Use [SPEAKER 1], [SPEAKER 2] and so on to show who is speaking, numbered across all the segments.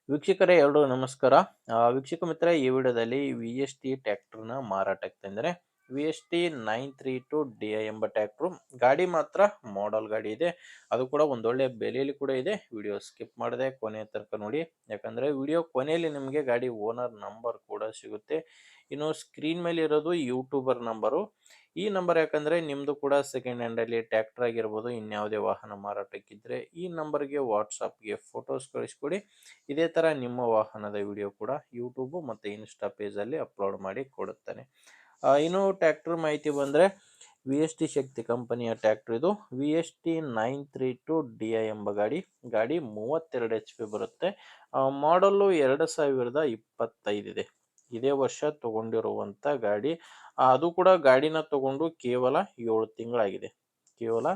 [SPEAKER 1] ವೀಕ್ಷಕರೇ ಎಲ್ರಿಗೂ ನಮಸ್ಕಾರ. ವೀಕ್ಷಕ ಮಿತ್ರರೇ, ಈ ವಿಡಿಯೋದಲ್ಲಿ ವಿ-ಎಸ್-ಟಿ ಟ್ರ್ಯಾಕ್ಟರ್‌ನ ಮಾರಾಟಕ್ಕೆ ತಂದರೆ ವಿ-ಎಸ್-ಟಿ 932 ಡಿ-ಐ ಎಂಬ ಟ್ರ್ಯಾಕ್ಟರು. ಗಾಡಿ ಮಾತ್ರ ಮಾಡೆಲ್ ಗಾಡಿ ಇದೆ. ಅದು ಕೂಡ ಒಂದೊಳ್ಳೆ ಬೆಲೆಯಲ್ಲಿ ಕೂಡ ಇದೆ. ವಿಡಿಯೋ ಸ್ಕಿಪ್ ಮಾಡದೆ ಕೊನೆಯ ತನಕ ನೋಡಿ. ಯಾಕಂದ್ರೆ ವಿಡಿಯೋ ಕೊನೆಯಲ್ಲಿ ನಿಮಗೆ ಗಾಡಿ ಓನರ್ ನಂಬರ್ ಕೂಡ ಸಿಗುತ್ತೆ. ಇನ್ನು ಸ್ಕ್ರೀನ್ ಮೇಲೆ ಇರೋದು ಯೂಟ್ಯೂಬರ್ ನಂಬರು. ಈ ನಂಬರ್ ಯಾಕಂದ್ರೆ ನಿಮ್ದು ಕೂಡ ಸೆಕೆಂಡ್ ಹ್ಯಾಂಡ್ ಅಲ್ಲಿ ಟ್ರ್ಯಾಕ್ಟರ್ ಆಗಿರ್ಬೋದು, ಇನ್ಯಾವುದೇ ವಾಹನ ಮಾರಾಟಕ್ಕಿದ್ರೆ ಈ ನಂಬರ್ಗೆ ವಾಟ್ಸಾಪ್ಗೆ ಫೋಟೋಸ್ ಕಳಿಸ್ಕೊಡಿ. ಇದೇ ತರ ನಿಮ್ಮ ವಾಹನದ ವಿಡಿಯೋ ಕೂಡ ಯೂಟ್ಯೂಬ್ ಮತ್ತೆ ಇನ್ಸ್ಟಾ ಪೇಜ್ ಅಲ್ಲಿ ಅಪ್ಲೋಡ್ ಮಾಡಿ ಕೊಡುತ್ತಾನೆ. ಇನ್ನು ಟ್ರ್ಯಾಕ್ಟರ್ ಮಾಹಿತಿ ಬಂದ್ರೆ ವಿ-ಎಸ್-ಟಿ ಶಕ್ತಿ ಕಂಪನಿಯ ಟ್ರ್ಯಾಕ್ಟರ್ ಇದು. ವಿ-ಎಸ್-ಟಿ 932 ಡಿ-ಐ ಎಂಬ ಗಾಡಿ. ಗಾಡಿ 32 HP ಬರುತ್ತೆ. ಮಾಡಲ್ಲು 2025 ಇದೆ. ಇದೇ ವರ್ಷ ತಗೊಂಡಿರುವಂತ ಗಾಡಿ. ಅದು ಕೂಡ ಗಾಡಿನ ತಗೊಂಡು ಕೇವಲ 7 ತಿಂಗಳಾಗಿದೆ. ಕೇವಲ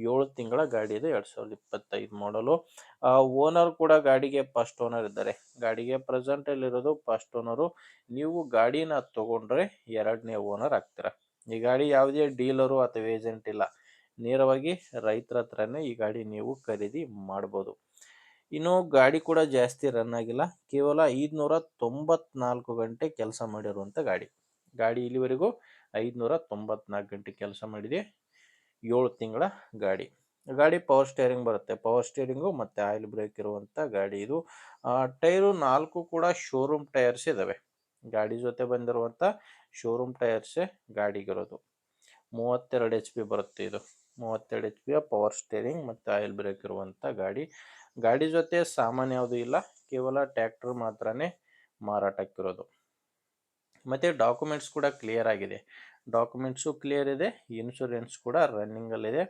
[SPEAKER 1] 7 ತಿಂಗಳ ಗಾಡಿ ಇದೆ. 2025 ಮಾಡಲು. ಓನರ್ ಕೂಡ ಗಾಡಿಗೆ ಫಸ್ಟ್ ಓನರ್ ಇದ್ದಾರೆ. ಗಾಡಿಗೆ ಪ್ರೆಸೆಂಟ್ ಅಲ್ಲಿ ಇರೋದು ಫಸ್ಟ್ ಓನರು. ನೀವು ಗಾಡಿನ ತಗೊಂಡ್ರೆ ಎರಡನೇ ಓನರ್ ಆಗ್ತೀರಾ. ಈ ಗಾಡಿ ಯಾವುದೇ ಡೀಲರು ಅಥವಾ ಏಜೆಂಟ್ ಇಲ್ಲ. ನೇರವಾಗಿ ರೈತರ ಹತ್ರನೇ ಈ ಗಾಡಿ ನೀವು ಖರೀದಿ ಮಾಡಬಹುದು. ಇನ್ನು ಗಾಡಿ ಕೂಡ ಜಾಸ್ತಿ ರನ್ ಆಗಿಲ್ಲ. ಕೇವಲ 594 ಗಂಟೆ ಕೆಲಸ ಮಾಡಿರುವಂತ ಗಾಡಿ. ಗಾಡಿ ಇಲ್ಲಿವರೆಗೂ 594 ಗಂಟೆ ಕೆಲಸ ಮಾಡಿದೆ. 7 ತಿಂಗಳ ಗಾಡಿ. ಗಾಡಿ ಪವರ್ ಸ್ಟೇರಿಂಗ್ ಬರುತ್ತೆ. ಪವರ್ ಸ್ಟೇರಿಂಗು ಮತ್ತೆ ಆಯಿಲ್ ಬ್ರೇಕ್ ಇರುವಂತ ಗಾಡಿ ಇದು. ಟೈರು 4 ಕೂಡ ಶೋರೂಮ್ ಟೈರ್ಸ್ ಇದಾವೆ. ಗಾಡಿ ಜೊತೆ ಬಂದಿರುವಂತ ಶೋರೂಮ್ ಟೈರ್ಸ್ ಗಾಡಿಗಿರೋದು. 32 HP ಬರುತ್ತೆ ಇದು. 32 HP ಪವರ್ ಸ್ಟೇರಿಂಗ್ ಮತ್ತೆ ಆಯಿಲ್ ಬ್ರೇಕ್ ಇರುವಂತ ಗಾಡಿ. ಗಾಡಿ ಜೊತೆ ಸಾಮಾನ್ಯ ಯಾವುದು ಇಲ್ಲ. ಕೇವಲ ಟ್ರ್ಯಾಕ್ಟರ್ ಮಾತ್ರನೇ ಮಾರಾಟಕ್ಕಿರೋದು. ಮತ್ತೆ ಡಾಕ್ಯುಮೆಂಟ್ಸ್ ಕೂಡ ಕ್ಲಿಯರ್ ಆಗಿದೆ. ಡಾಕ್ಯುಮೆಂಟ್ಸು ಕ್ಲಿಯರ್ ಇದೆ. ಇನ್ಶೂರೆನ್ಸ್ ಕೂಡ ರನ್ನಿಂಗ್ ಅಲ್ಲಿದೆ.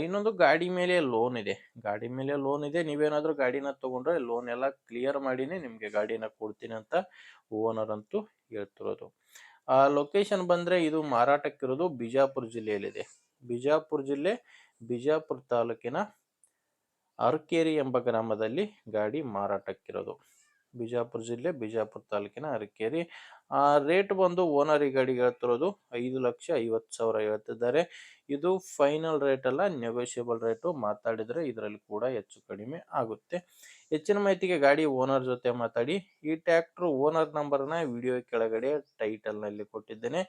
[SPEAKER 1] ಇನ್ನೊಂದು ಗಾಡಿ ಮೇಲೆ ಲೋನ್ ಇದೆ. ಗಾಡಿ ಮೇಲೆ ಲೋನ್ ಇದೆ. ನೀವೇನಾದ್ರೂ ಗಾಡಿನ ತಗೊಂಡ್ರೆ ಲೋನ್ ಎಲ್ಲ ಕ್ಲಿಯರ್ ಮಾಡಿನೇ ನಿಮಗೆ ಗಾಡಿನ ಕೊಡ್ತೀನಿ ಅಂತ ಓನರ್ ಅಂತೂ ಹೇಳ್ತಿರೋದು. ಲೊಕೇಶನ್ ಬಂದ್ರೆ ಇದು ಮಾರಾಟಕ್ಕಿರೋದು ಬಿಜಾಪುರ ಜಿಲ್ಲೆಯಲ್ಲಿದೆ. ಬಿಜಾಪುರ ಜಿಲ್ಲೆ, ಬಿಜಾಪುರ ತಾಲೂಕಿನ ಅರಕೇರಿ ಎಂಬ ಗ್ರಾಮದಲ್ಲಿ ಗಾಡಿ ಮಾರಾಟಕ್ಕಿರೋದು. ಬಿಜಾಪುರ ಜಿಲ್ಲೆ, ಬಿಜಾಪುರ ತಾಲೂಕಿನ ಅರಕೇರಿ. ರೇಟ್ ಬಂದು ಓನರ್ ಈ ಗಾಡಿಗೆ ಹೇಳ್ತಿರೋದು 5,50,000 ಹೇಳ್ತಿದ್ದಾರೆ. ಇದು ಫೈನಲ್ ರೇಟ್ ಅಲ್ಲ, ನೆಗೋಷಿಯಬಲ್ ರೇಟು. ಮಾತಾಡಿದ್ರೆ ಇದರಲ್ಲಿ ಕೂಡ ಹೆಚ್ಚು ಕಡಿಮೆ ಆಗುತ್ತೆ. ಹೆಚ್ಚಿನ ಮಾಹಿತಿಗೆ ಗಾಡಿ ಓನರ್ ಜೊತೆ ಮಾತಾಡಿ. ಈ ಟ್ರ್ಯಾಕ್ಟರ್ ಓನರ್ ನಂಬರ್ನ ವಿಡಿಯೋ ಕೆಳಗಡೆ ಟೈಟಲ್ ನಲ್ಲಿ ಕೊಟ್ಟಿದ್ದೇನೆ.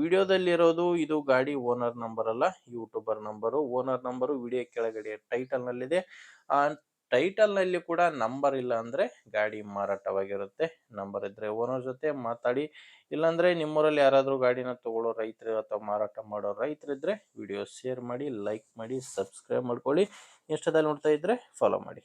[SPEAKER 1] ವಿಡಿಯೋದಲ್ಲಿರೋದು ಇದು ಗಾಡಿ ಓನರ್ ನಂಬರ್ ಅಲ್ಲ, YouTuber number. Owner number video ಕೆಳಗಡೆ ಟೈಟಲ್ ನಲ್ಲಿದೆ. ಟೈಟಲ್ ನಲ್ಲಿ ಕೂಡ ನಂಬರ್ ಇಲ್ಲ ಅಂದ್ರೆ ಗಾಡಿ ಮಾರಾಟವಾಗಿರುತ್ತೆ. ನಂಬರ್ ಇದ್ರೆ ಓನರ್ ಜೊತೆ ಮಾತಾಡಿ. ಇಲ್ಲಾಂದ್ರೆ ನಿಮ್ಮೂರಲ್ಲಿ ಯಾರಾದ್ರೂ ಗಾಡಿನ ತಗೊಳ್ಳೋ ರೈತರು ಅಥವಾ ಮಾರಾಟ ಮಾಡೋ ರೈತರಿದ್ರೆ ವಿಡಿಯೋ ಶೇರ್ ಮಾಡಿ, ಲೈಕ್ ಮಾಡಿ, ಸಬ್ಸ್ಕ್ರೈಬ್ ಮಾಡ್ಕೊಳ್ಳಿ. ಇಷ್ಟದಲ್ಲಿ ನೋಡ್ತಾ ಇದ್ರೆ ಫಾಲೋ ಮಾಡಿ.